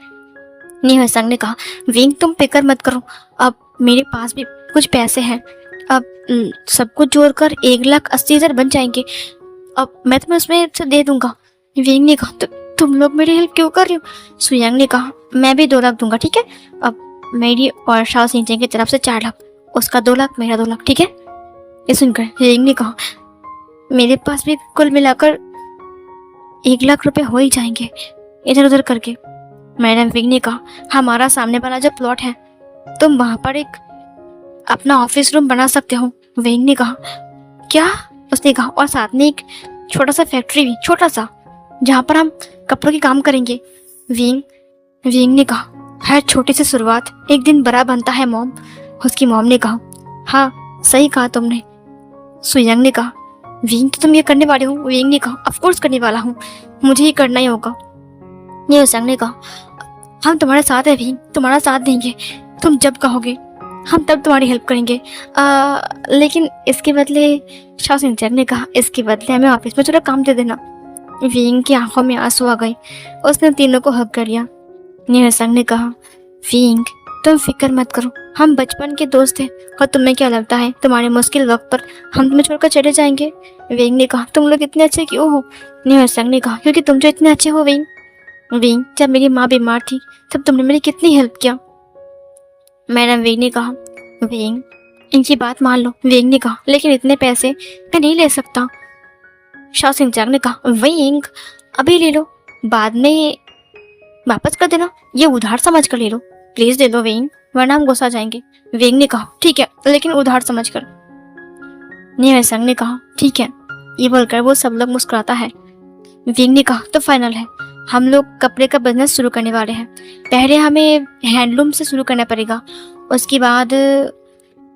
नी हसंग ने कहा वीन तुम फिक्र मत करो, अब मेरे पास भी कुछ पैसे हैं, अब सब कुछ जोड़कर 1,80,000 बन जाएंगे, अब मैं तुम्हें उसमें से दे दूंगा। वीन ने कहा तो तुम लोग मेरी हेल्प क्यों कर रही हो? सुयांग ने कहा मैं भी 2 लाख दूंगा, ठीक है, अब मेरी और शाओ सिंचेन की तरफ से 4 लाख, उसका 2 लाख मेरा 2 लाख, ठीक है। ये सुनकर वीन ने कहा मेरे पास भी कुल मिलाकर 1 लाख रुपए हो ही जाएंगे इधर उधर करके। मैडम विंग ने कहा हमारा सामने वाला जो प्लॉट है तुम वहां पर एक अपना ऑफिस रूम बना सकते हो। विंग ने कहा क्या? उसने कहा और साथ में एक छोटा सा फैक्ट्री भी, छोटा सा, जहाँ पर हम कपड़ों के काम करेंगे। विंग ने कहा हर छोटी सी शुरुआत एक दिन बड़ा बनता है मॉम। उसकी मॉम ने कहा हाँ सही कहा तुमने। सुयंग ने कहा विंग तो तुम ये करने वाले हो? विंग ने कहा ऑफ कोर्स करने वाला हूँ, मुझे ही करना ही होगा। ये संग ने कहा हम तुम्हारे साथ है विंग, तुम्हारा साथ देंगे, तुम जब कहोगे हम तब तुम्हारी हेल्प करेंगे, लेकिन इसके बदले, शाओ सिंचन ने कहा इसके बदले हमें ऑफिस में थोड़ा काम दे देना। विंग की आंखों में आंसू आ गए, उसने तीनों को हक कर लिया। निहसंग ने कहा विंग तुम फिक्र मत करो, हम बचपन के दोस्त हैं और तुम्हें क्या लगता है तुम्हारे मुश्किल वक्त पर हम तुम्हें छोड़कर चले जाएंगे? विंग ने कहा तुम लोग इतने अच्छे क्यों हो? निहसंग ने कहा क्योंकि तुम जो इतने अच्छे हो विंग। विंग जब मेरी माँ बीमार थी तब तुमने मेरी कितनी हेल्प किया। मैडम विंग ने कहा विंग इनकी बात मान लो। विंग ने कहा लेकिन इतने पैसे मैं नहीं ले सकता। शाओ सिंचन ने कहा विंग अभी ले लो, बाद में वापस कर देना, ये उधार समझ कर ले लो, प्लीज दे दो विंग, वरना हम गुस्सा जाएंगे। विंग ने कहा ठीक है लेकिन उधार समझ कर। निहसंग ने कहा ठीक है। ये बोलकर वो सब लोग मुस्कुराता है। विंग ने कहा तो फाइनल है, हम लोग कपड़े का बिजनेस शुरू करने वाले हैं। पहले हमें हैंडलूम से शुरू करना पड़ेगा, उसके बाद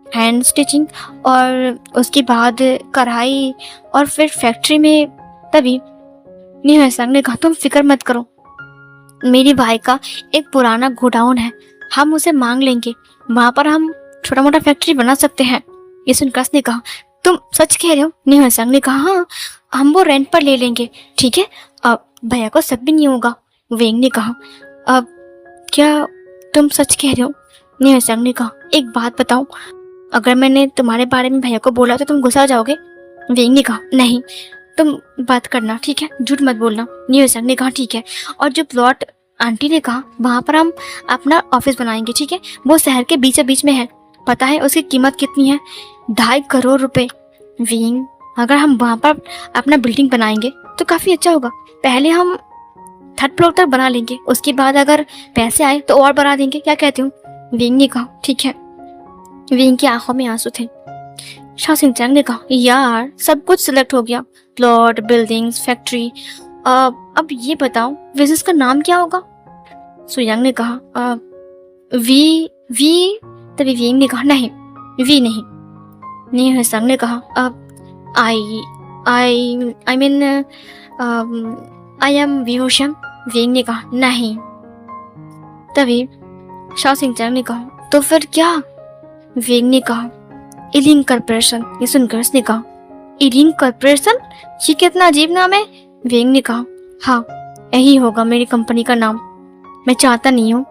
हैंड स्टिचिंग, और उसके बाद कढ़ाई, और फिर फैक्ट्री में। तभी निहसंग ने कहा तुम फिक्र मत करो, मेरे भाई का एक पुराना गोडाउन है, हम उसे मांग लेंगे, वहां पर हम छोटा मोटा फैक्ट्री बना सकते हैं। ये सुनकर उसने कहा तुम सच कह रहे हो? निहसंग ने कहा हाँ हम वो रेंट पर ले लेंगे, ठीक है, अब भैया को शक भी नहीं होगा। विंग ने कहा अब क्या तुम सच कह रहे हो? निहसंग ने कहा एक बात बताओ, अगर मैंने तुम्हारे बारे में भैया को बोला तो तुम गुस्सा जाओगे? विंग ने कहा नहीं, तुम बात करना, ठीक है, झूठ मत बोलना। निहसंग ने कहा ठीक है, और जो प्लॉट आंटी ने कहा वहां पर हम अपना ऑफिस बनाएंगे, ठीक है, वो शहर के बीचों बीच में है, पता है उसकी कीमत कितनी है? 2.5 करोड़ रुपए। विंग अगर हम वहां पर अपना बिल्डिंग बनाएंगे तो काफी अच्छा होगा, पहले हम 3rd फ्लोर तक बना लेंगे, उसके बाद अगर पैसे आए तो और बढ़ा देंगे, क्या कहते हो? विंग ने कहा ठीक है। विंग की आंखों में आंसू थे। शाओ सिंचन ने कहा यार सब कुछ सिलेक्ट हो गया, प्लॉट, बिल्डिंग्स, फैक्ट्री, अब ये बताओ बिजनेस का नाम क्या होगा? सुयांग ने कहा वी। तभी विंग ने कहा नहीं, वी नहीं। निहसंग ने कहा I mean I am Vibhushan. Wing ने कहा नहीं। तभी शाओ सिंचन ने कहा तो फिर क्या? विंग ने कहा इलिंग कॉर्पोरेशन। ये सुनकर उसने कहा इलिंग कॉर्पोरेशन, ये कितना अजीब नाम है। विंग ने कहा हाँ यही होगा मेरी कंपनी का नाम, मैं चाहता नहीं हूँ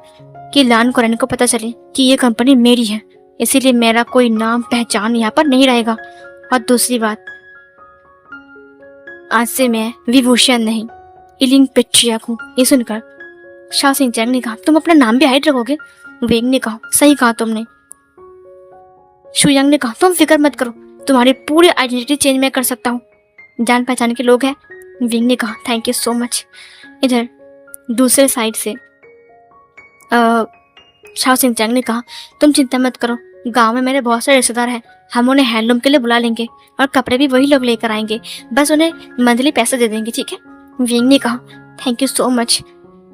कि लान कोरेन को पता चले कि ये कंपनी मेरी है, इसीलिए मेरा कोई नाम पहचान यहाँ पर नहीं रहेगा। और दूसरी बात, आज से मैं विभूषण नहीं इलिंग पेट्रियाक हूँ। ये सुनकर शाओ सिंचन ने कहा तुम अपना नाम भी हाइड रखोगे? विंग ने कहा सही कहा तुमने। शुयांग ने कहा तुम फिक्र मत करो, तुम्हारी पूरी आइडेंटिटी चेंज मैं कर सकता हूँ, जान पहचान के लोग हैं। विंग ने कहा थैंक यू सो मच। इधर दूसरे साइड से शाओ सिंचन ने कहा तुम चिंता मत करो, गांव में मेरे बहुत सारे रिश्तेदार हैं, हम उन्हें हैंडलूम के लिए बुला लेंगे और कपड़े भी वही लोग लेकर आएंगे, बस उन्हें मंथली पैसे दे देंगे, ठीक है? विंग ने कहा, थैंक यू सो मच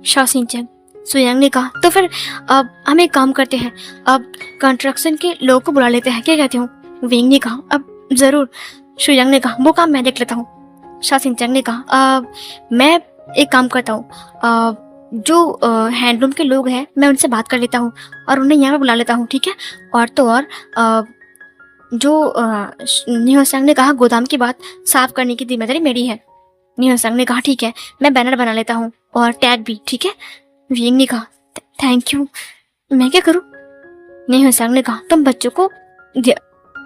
शा सिंचन। सुयांग ने कहा, तो फिर अब हम एक काम करते हैं, अब कंस्ट्रक्शन के लोगों को बुला लेते हैं, क्या कहते हो? विंग ने कहा, अब जरूर। सुयांग ने कहा, वो काम मैं देख लेता हूँ। शा सिंचन ने कहा, मैं एक काम करता हूँ, जो हैंडलूम के लोग हैं मैं उनसे बात कर लेता हूँ और उन्हें यहाँ पे बुला लेता हूँ, ठीक है? और तो और जो निहोसंग ने कहा, गोदाम की बात साफ करने की जिम्मेदारी मेरी है। निहोसंग ने कहा, ठीक है, मैं बैनर बना लेता हूँ और टैग भी, ठीक है? विंग ने कहा, थैंक यू। मैं क्या करूँ? निहोसंग ने कहा, तुम बच्चों को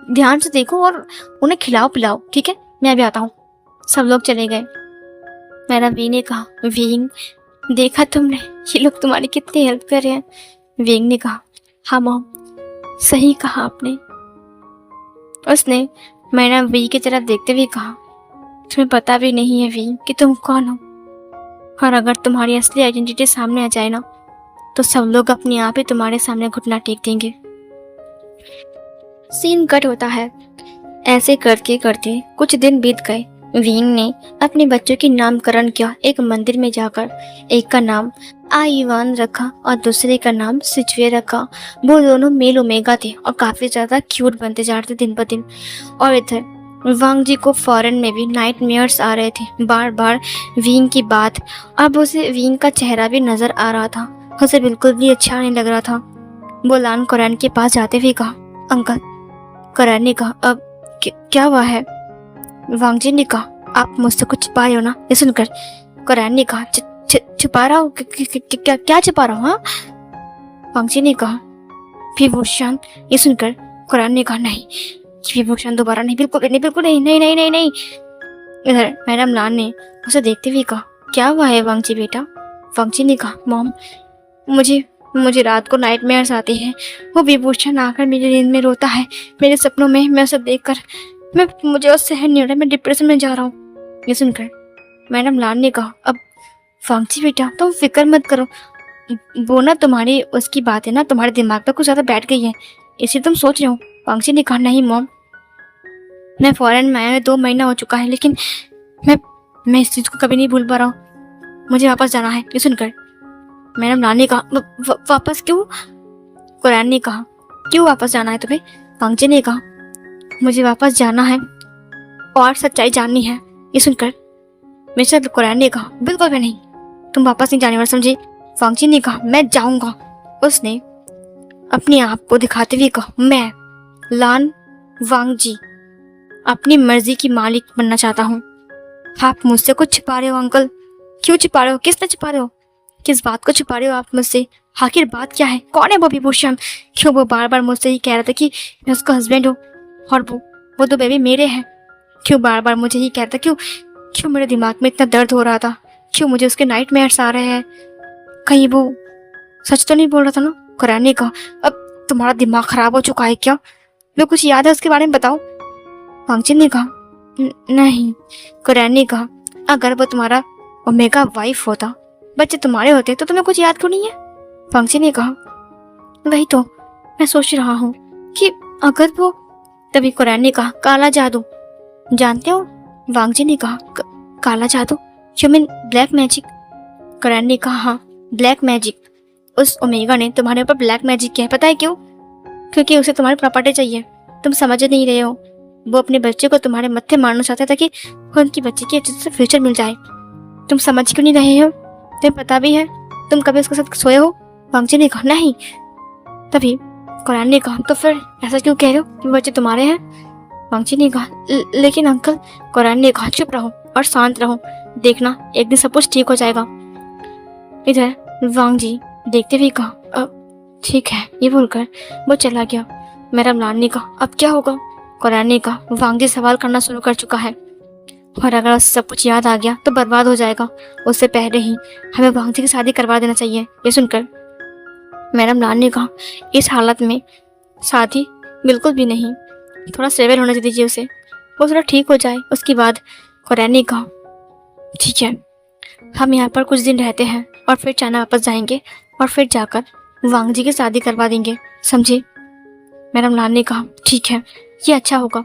ध्यान से देखो और उन्हें खिलाओ पिलाओ, ठीक है? मैं अभी आता हूँ। सब लोग चले गए। मेरा वी ने कहा, विंग देखा तुमने, ये लोग तुम्हारी कितनी हेल्प कर रहे हैं? विंग ने कहा, हाँ मॉम, सही कहा आपने। उसने मैडम वी की तरफ देखते हुए कहा, तुम्हें पता भी नहीं है वी कि तुम कौन हो, और अगर तुम्हारी असली आइडेंटिटी सामने आ जाए ना तो सब लोग अपने आप ही तुम्हारे सामने घुटना टेक देंगे। सीन कट होता है। ऐसे करते करते कुछ दिन बीत गए। विंग ने अपने बच्चों की नामकरण किया। एक मंदिर में जाकर एक का नाम आईवान रखा और दूसरे का नाम सिचुए रखा। वो दोनों मेल ओमेगा थे और काफी ज्यादा क्यूट बनते जा रहे थे दिन ब दिन। और इधर वांग जी को फॉरेन में भी नाइटमेयर्स आ रहे थे, बार बार विंग की बात। अब उसे विंग का चेहरा भी नजर आ रहा था, उसे बिल्कुल भी अच्छा नहीं लग रहा था। वो लान कुरैन के पास जाते हुए कहा, अंकल। कुरैन ने कहा, अब क्या हुआ है? वांग जी ने कहा, आप मुझसे कुछ छुपा रहे हो ना? ये सुनकर कुरैन ने कहा, छुपा रहा हूँ? क्या छुपा रहा हूँ? वांग जी ने कहा, विभूषण। ये सुनकर कुरैन ने कहा, नहीं विभूषण दोबारा नहीं, बिल्कुल नहीं, बिल्कुल नहीं, नहीं नहीं नहीं नहीं। इधर मैडम लान ने उसे देखते हुए कहा, क्या हुआ है वांग जी बेटा? वांग जी ने कहा, मॉम, मुझे रात को नाइटमेयर्स आती हैं। वो विभूषण आकर मेरी नींद में रोता है, मेरे सपनों में। मैं उसे देखकर मुझे उससे सहन नहीं हो रहा, मैं डिप्रेशन में जा रहा हूँ। ये सुनकर मैडम लान ने कहा, अब वांग जी बेटा तुम फिक्र मत करो, वो ना तुम्हारी उसकी बात है ना तुम्हारे दिमाग पर कुछ ज़्यादा बैठ गई है, इसलिए तुम सोच रहे हो। वांग जी ने कहा, नहीं मॉम, मैं फॉरेन में आया 2 महीना हो चुका है, लेकिन मैं इस चीज़ को कभी नहीं भूल पा रहा हूँ। मुझे वापस जाना है। ये सुनकर मैडम लान ने कहा, वापस क्यों? कुरैन ने कहा, क्यों वापस जाना है तुम्हें? वांग जी ने कहा, मुझे वापस जाना है और सच्चाई जाननी है। ये सुनकर मिस्टर कुरैन ने कहा, बिल्कुल भी नहीं, तुम वापस नहीं जाने वाले, समझे? वांग जी ने कहा, मैं जाऊंगा। उसने अपने आप को दिखाते हुए कहा, मैं लान वांग जी अपनी मर्जी की मालिक बनना चाहता हूँ। आप मुझसे कुछ छिपा रहे हो अंकल? क्यों छिपा रहे हो? किसने छिपा रहे हो? किस बात को छिपा रहे हो आप मुझसे? आखिर बात क्या है? कौन है वो विभूषण? क्यों वो बार बार मुझसे ही कह रहा था कि मैं उसका हस्बैंड हूँ और वो तो बेबी मेरे हैं? क्यों बार बार मुझे ही कहता? क्यों मेरे दिमाग में इतना दर्द हो रहा था? क्यों मुझे उसके नाइटमेयर्स आ रहे हैं? कहीं वो सच तो नहीं बोल रहा था ना? कुरैन ने कहा, अब तुम्हारा दिमाग खराब हो चुका है क्या? जो कुछ याद है उसके बारे में बताओ। वांग जी ने कहा, नहीं। कुरैन ने कहा, अगर वो तुम्हारा ओमेगा वाइफ होता, बच्चे तुम्हारे होते, तो तुम्हें कुछ याद क्यों नहीं है? वांग जी ने कहा, वही तो मैं सोच रहा हूँ कि अगर वो। तभी कुरैन ने कहा, काला जादू जानते हो? वांग जी ने कहा, काला जादू? You mean black magic? Curran ने कहा, हाँ ब्लैक मैजिक। उस ओमेगा ने तुम्हारे ऊपर ब्लैक मैजिक किया है, पता है क्यों? क्योंकि उसे तुम्हारी प्रॉपर्टी चाहिए। तुम समझ नहीं रहे हो, वो अपने बच्चे को तुम्हारे मत्थे मारना चाहता था कि उनकी बच्चे की अच्छे से फ्यूचर मिल जाए। तुम समझ क्यों नहीं रहे हो? तुम्हें पता भी है? तुम कभी उसके साथ सोए हो? वांग जी ने कहा, नहीं। तभी कुरैन ने कहा, तो फिर ऐसा क्यों कह रहे हो कि बच्चे तुम्हारे हैं? वांग जी ने कहा, लेकिन अंकल। कुरैन ने कहा, चुप रहो और शांत रहो, देखना एक दिन सब कुछ ठीक हो जाएगा। इधर वांग जी देखते हुए कहा, अब ठीक है। ये बोलकर वो चला गया। मेरा लान ने कहा, अब क्या होगा? कुरैन ने कहा, वांग जी सवाल करना शुरू कर चुका है और अगर उसे सब कुछ याद आ गया तो बर्बाद हो जाएगा। उससे पहले ही हमें वांग जी की शादी करवा देना चाहिए। ये सुनकर मैडम लान ने कहा, इस हालत में शादी बिल्कुल भी नहीं, थोड़ा स्टेबल होने दीजिए उसे, वो थोड़ा ठीक हो जाए उसके बाद। कुरैन ने कहा, ठीक है, हम यहाँ पर कुछ दिन रहते हैं और फिर चाइना वापस जाएंगे और फिर जाकर वांग जी की शादी करवा देंगे, समझे? मैडम लान ने कहा ठीक है, ये अच्छा होगा।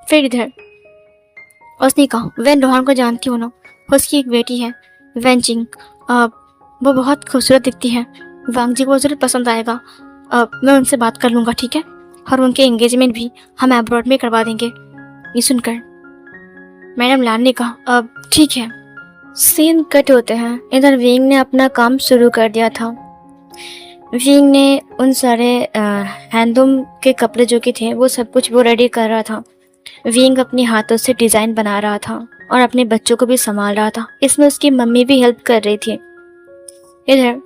फिर इधर उसने कहा वैन रोहन को जानती हो ना, उसकी एक बेटी है वैनचिंग, वो बहुत खूबसूरत दिखती है, वांग जी को ज़रूर पसंद आएगा। मैं उनसे बात कर लूँगा, ठीक है, और उनके एंगेजमेंट भी हम अब्रॉड में करवा देंगे। ये सुनकर मैडम लान ने कहा अब ठीक है। सीन कट होते हैं। इधर विंग ने अपना काम शुरू कर दिया था। विंग ने उन सारे हैंडलूम के कपड़े जो कि थे वो सब कुछ वो रेडी कर रहा था। विंग अपने हाथों से डिज़ाइन बना रहा था और अपने बच्चों को भी संभाल रहा था। इसमें उसकी मम्मी भी हेल्प कर रही थी। इधर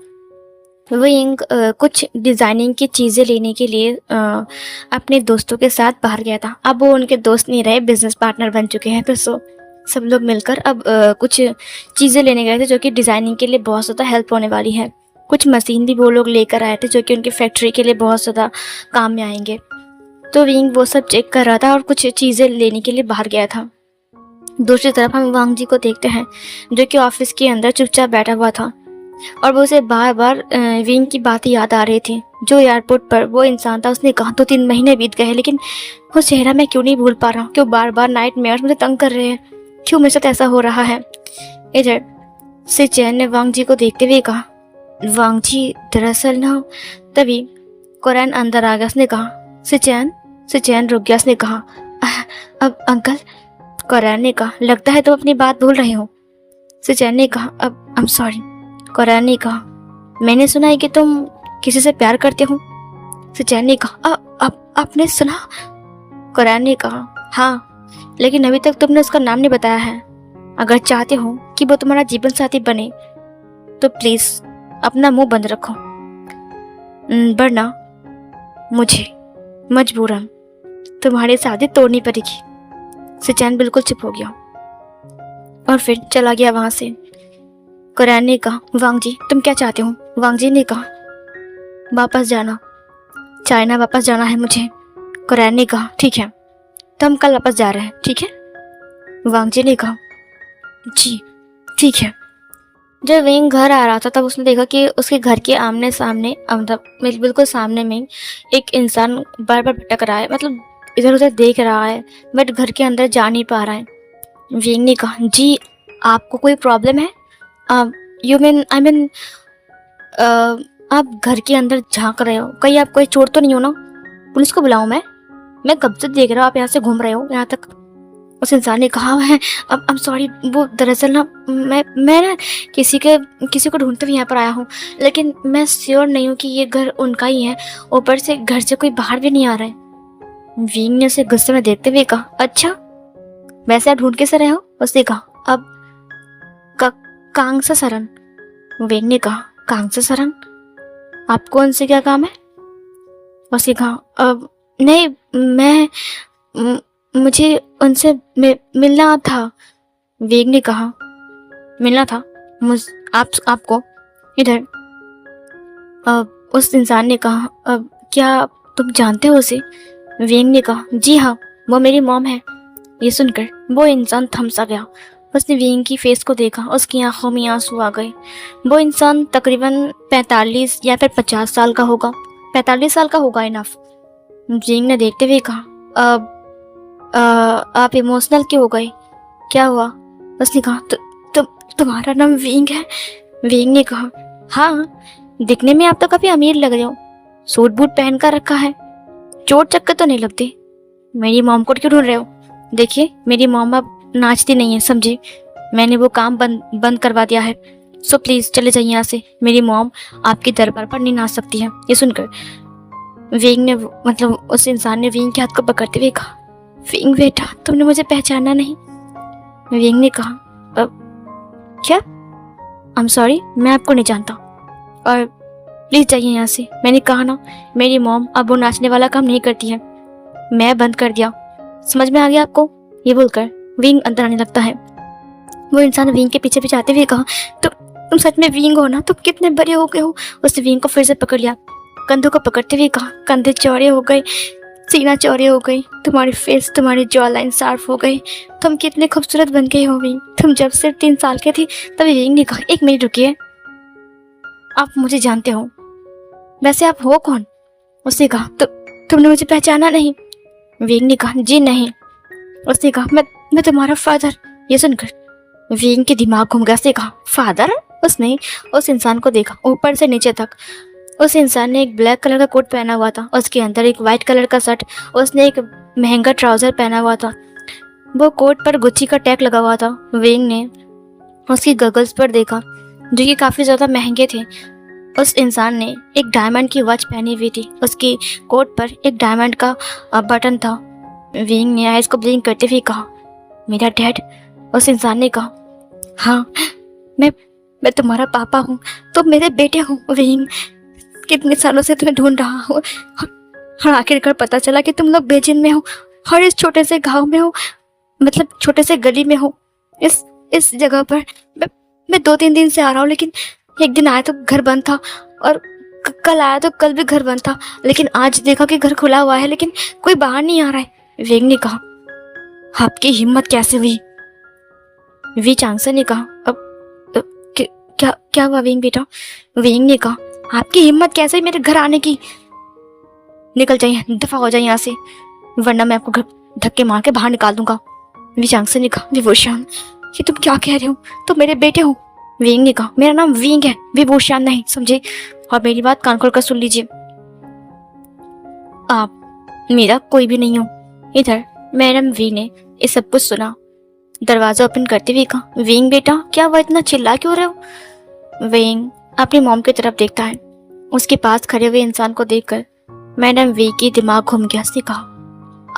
विंग कुछ डिज़ाइनिंग की चीज़ें लेने के लिए अपने दोस्तों के साथ बाहर गया था। अब वो उनके दोस्त नहीं रहे, बिजनेस पार्टनर बन चुके हैं। तो सब लोग मिलकर अब कुछ चीज़ें लेने गए थे जो कि डिज़ाइनिंग के लिए बहुत ज़्यादा हेल्प होने वाली है। कुछ मशीन भी वो लोग लेकर आए थे जो कि उनकी फैक्ट्री के लिए बहुत ज़्यादा काम में आएंगे। तो विंग वो सब चेक कर रहा था और कुछ चीज़ें लेने के लिए बाहर गया था। दूसरी तरफ हम वांग जी को देखते हैं जो कि ऑफिस के अंदर चुपचाप बैठा हुआ था और वो उसे बार बार विंग की बातें याद आ रही थी। जो एयरपोर्ट पर वो इंसान था, उसने कहा 2-3 महीने बीत गए हैं लेकिन वो चेहरा मैं क्यों नहीं भूल पा रहा हूँ, क्यों बार बार नाइट मेयर्स मुझे तंग कर रहे हैं, क्यों मेरे साथ ऐसा हो रहा है। इधर से चैन ने वांग जी को देखते हुए कहा वांग जी दरअसल ना। तभी कुरैन अंदर आ गया। उसने कहा सिचैन रुक गया। उसने कहा अब अंकल। कुरैन ने कहा लगता है तुम अपनी बात भूल रहे हो। सिचैन ने कहा अब आई एम सॉरी। कुरैन ने कहा मैंने सुना है कि तुम किसी से प्यार करते हो। सिचैन ने कहा अब आपने सुना। कुरैन ने कहा हाँ, लेकिन अभी तक तुमने उसका नाम नहीं बताया है। अगर चाहते हो कि वो तुम्हारा जीवन साथी बने तो प्लीज अपना मुंह बंद रखो, वरना मुझे मजबूरन तुम्हारी शादी तोड़नी पड़ेगी। सिचैन बिल्कुल चुप हो गया और फिर चला गया वहां से। कुरैन ने कहा वांग जी तुम क्या चाहते हो। वांग जी ने कहा वापस जाना, चाइना वापस जाना है मुझे। कुरैन ने कहा ठीक है, तो हम कल वापस जा रहे हैं, ठीक है। वांग जी ने कहा जी ठीक है। जब विंग घर आ रहा था तब उसने देखा कि उसके घर के आमने सामने, मतलब बिल्कुल सामने में एक इंसान बार बार भटक रहा है, मतलब इधर उधर देख रहा है बट घर के अंदर जा नहीं पा रहा है। विंग ने कहा जी आपको कोई प्रॉब्लम है। यू मीन आई मीन आप घर के अंदर झांक रहे हो, कहीं आप कोई चोर तो नहीं हो ना। पुलिस को बुलाऊं मैं कब से देख रहा हूँ आप यहाँ से घूम रहे हो यहाँ तक। उस इंसान ने कहा है अब आई एम सॉरी, वो दरअसल ना मैं ना किसी को ढूंढते हुए यहाँ पर आया हूँ, लेकिन मैं श्योर नहीं हूँ कि ये घर उनका ही है। ऊपर से घर से कोई बाहर भी नहीं आ रहा है। विंग ने उसे गुस्से में देखते हुए कहा अच्छा वैसे आप ढूंढ कैसे रहे हो। उसने कहा अब कांगसा सरन। विंग ने कहा कांगसा सरन, आपको उनसे क्या काम है। उसने कहा अब नहीं, मुझे उनसे मिलना था। वेग ने कहा मिलना था आपको। इधर उस इंसान ने कहा अब क्या तुम जानते हो उसे। वेग ने कहा जी हाँ, वो मेरी मॉम है। ये सुनकर वो इंसान थम सा गया। उसने वेंग की फेस को देखा, उसकी आंखों में आंसू आ गए। वो इंसान तकरीबन 45 या फिर 50 साल का होगा, 45 साल का होगा इनफ। वेंग ने देखते हुए कहा अब आप इमोशनल क्यों हो गए, क्या हुआ। उसने कहा तुम्हारा नाम वेंग है। वेंग ने कहा हाँ, दिखने में आप तो काफी अमीर लग रहे हो, सूट बूट पहन कर रखा है, चोट चक्कर तो नहीं लगती। मेरी मॉम को क्यों ढूंढ रहे हो। देखिए मेरी मॉम अब नाचती नहीं है, समझे, मैंने वो काम बंद करवा दिया है। सो प्लीज चले जाइए यहाँ से, मेरी मॉम आपके दरबार पर नहीं नाच सकती है। ये सुनकर वेंग ने, मतलब उस इंसान ने वेंग के हाथ को पकड़ते हुए कहा वेंग बेटा तुमने मुझे पहचाना नहीं। वेंग ने कहा क्या, आई एम सॉरी, मैं आपको नहीं जानता और प्लीज जाइए यहाँ से। मैंने कहा ना मेरी मॉम अब वो नाचने वाला काम नहीं करती है, मैं बंद कर दिया, समझ में आ गया आपको। ये बोलकर विंग अंदर आने लगता है। वो इंसान विंग के पीछे पीछे आते हुए कहा तुम सच में विंग हो ना, तुम कितने बड़े हो गए हो। उसने विंग को फिर से पकड़ लिया, कंधों को पकड़ते हुए कहा कंधे चौड़े हो गए, सीना चौड़े हो गई, तुम्हारी फेस, तुम्हारी जॉ लाइन शार्प हो गई, तुम कितने खूबसूरत बन गए हो विंग। तुम जब सिर्फ 3 साल के थी तभी। विंग ने कहा 1 मिनट रुकिए, आप मुझे जानते हो, वैसे आप हो कौन। उसने कहा तुमने मुझे पहचाना नहीं? विंग ने कहा जी नहीं। उसने कहा मैं तुम्हारा फादर। ये सुनकर विंग के दिमाग घूम गया। उसने कहा फादर? उसने उस इंसान को देखा ऊपर से नीचे तक। उस इंसान ने एक ब्लैक कलर का कोट पहना हुआ था, उसके अंदर एक वाइट कलर का शर्ट, उसने एक महंगा ट्राउजर पहना हुआ था, वो कोट पर गुच्ची का टैग लगा हुआ था। विंग ने उसकी गगल्स पर देखा जो कि काफ़ी ज़्यादा महंगे थे। उस इंसान ने एक डायमंड की वॉच पहनी हुई थी, उसकी कोट पर एक डायमंड का बटन था। विंग ने आइस को ब्लिंक करते हुए कहा मेरा डैड? उस इंसान ने कहा हाँ, मैं तुम्हारा पापा हूँ, तुम मेरे बेटे हो। विंग, कितने सालों से तुम्हें ढूंढ रहा हूँ और आखिरकार पता चला कि तुम लोग बेजिन में हो और इस छोटे से गांव में हो, मतलब छोटे से गली में हो। इस जगह पर मैं 2-3 दिन से आ रहा हूँ, लेकिन एक दिन आया तो घर बंद था और कल आया तो कल भी घर बंद था, लेकिन आज देखा कि घर खुला हुआ है लेकिन कोई बाहर नहीं आ रहा है। विंग ने कहा आपकी हिम्मत कैसे हुई? वी चांगसन ने कहा अब क्या हुआ विंग बेटा? विंग ने कहा आपकी हिम्मत कैसे मेरे घर आने की? निकल जाइए, दफा हो जाए यहाँ से, वरना मैं आपको घर धक्के मार के बाहर निकाल दूंगा। वी चांगसन ने कहा विभूषण, ये तुम क्या कह रहे हो? तुम मेरे बेटे हो। विंग ने कहा मेरा नाम विंग है, विभूषण नहीं, समझे? और मेरी बात कान खोल कर सुन लीजिए, आप मेरा कोई भी नहीं हो। इधर मैडम वी ने ये सब कुछ सुना। दरवाजा ओपन करते हुए कहा विंग बेटा, क्या वह इतना चिल्ला क्यों रहे हो? विंग अपनी मॉम की तरफ देखता है। उसके पास खड़े हुए इंसान को देखकर मैडम वी की दिमाग घूम गया। उसने कहा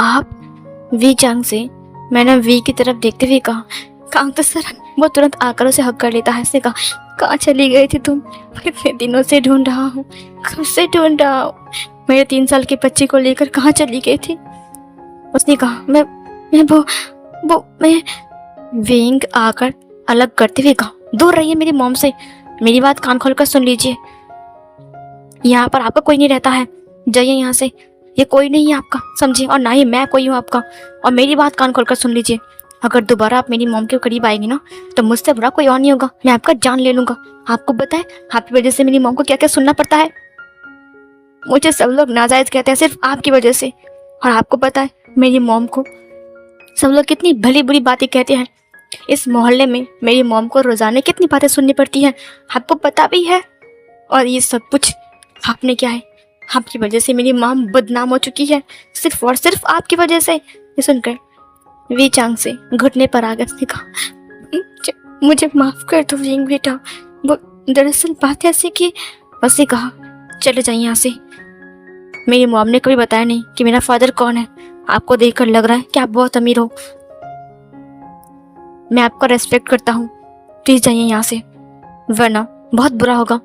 आप? वी चांग से मैडम वी की तरफ देखते हुए कहा कांग तो सर। वो तुरंत आकर उसे हक कर लेता है। उसने कहा कहाँ चली गई थी तुम? इतने दिनों से ढूंढ रहा हूँ, कब से ढूंढ रहा हूँ। मेरे 3 साल के बच्चे को लेकर कहाँ चली गई थी? उसने कहा मैं विंग आकर अलग करते हुए कहा दूर रहिए मेरी मॉम से, मेरी बात कान खोलकर सुन लीजिए, यहाँ पर आपका कोई नहीं रहता है, जाइए यहाँ से, ये कोई नहीं है आपका, समझिए, और ना ही मैं कोई हूँ आपका। और मेरी बात कान खोलकर सुन लीजिए, अगर दोबारा आप मेरी मॉम के करीब आएंगे ना तो मुझसे बुरा कोई और नहीं होगा, मैं आपका जान ले लूंगा। आपको पता है आपकी वजह से मेरी मॉम को क्या क्या सुनना पड़ता है? मुझे सब लोग नाजायज कहते हैं सिर्फ आपकी वजह से। और आपको पता है मेरी मॉम को सब लोग कितनी भली बुरी बातें कहते हैं। इस मोहल्ले में मेरी मॉम को रोजाना कितनी बातें सुननी पड़ती हैं, आपको पता भी है। और ये सब कुछ आपने क्या है, आपकी वजह से मेरी मॉम बदनाम हो चुकी है, सिर्फ और सिर्फ आपकी वजह से। ये सुनकर वी चांग से घुटने पर आ गया। उसने कहा मुझे माफ कर दो विंग बेटा, वो दरअसल बात ऐसी कि उसने कहा चले जाइए यहाँ से, मेरी मॉम ने कभी बताया नहीं कि मेरा फादर कौन है। आपको देखकर लग रहा है कि आप बहुत अमीर हो, मैं आपका रेस्पेक्ट करता हूँ, प्लीज जाइए यहाँ से वरना बहुत बुरा होगा।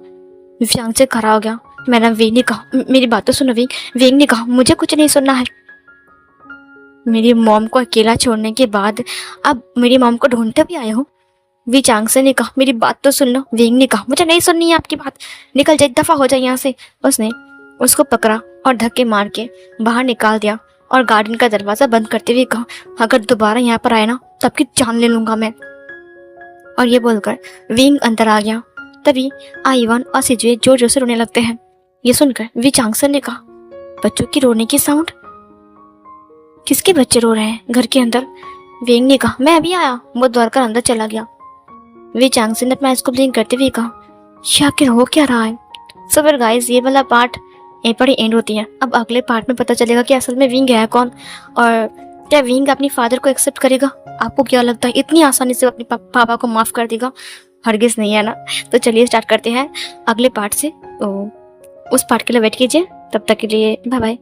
विंग से खड़ा हो गया। मैंने विंग ने कहा मेरी बात तो सुनो। विंग ने कहा मुझे कुछ नहीं सुनना है। मेरी मॉम को अकेला छोड़ने के बाद अब मेरी मॉम को ढूंढते भी आए हो? वी चांगसन ने कहा मेरी बात तो सुन लो। विंग ने कहा मुझे नहीं सुननी है आपकी बात, निकल जाए, दफा हो जाए यहाँ से। उसने उसको पकड़ा और धक्के मार के बाहर निकाल दिया और गार्डन का दरवाजा बंद करते हुए कहा अगर दोबारा यहाँ पर आए ना तो आपकी जान ले लूंगा मैं। और ये बोलकर विंग अंदर आ गया। तभी आईवान और सिजुए जोर जोर से रोने लगते हैं। ये सुनकर वी चांगसन ने कहा बच्चों की रोने की साउंड? किसके बच्चे रो रहे हैं घर के अंदर? विंग ने कहा मैं अभी आया। वो दौड़कर अंदर चला गया। वी चांगसन ने अपना इसको ब्लिंक करते हुए कहा आखिर हो क्या रहा है? सो फिर गाइस ये वाला पार्ट यहीं पर ही एंड होती है। अब अगले पार्ट में पता चलेगा कि असल में विंग है कौन और क्या विंग अपनी फादर को एक्सेप्ट करेगा। आपको क्या लगता है इतनी आसानी से अपने पापा को माफ कर देगा? हरगिज नहीं है ना। तो चलिए स्टार्ट करते हैं अगले पार्ट से। तो उस पार्ट के लिए वेट कीजिए, तब तक के लिए बाय बाय।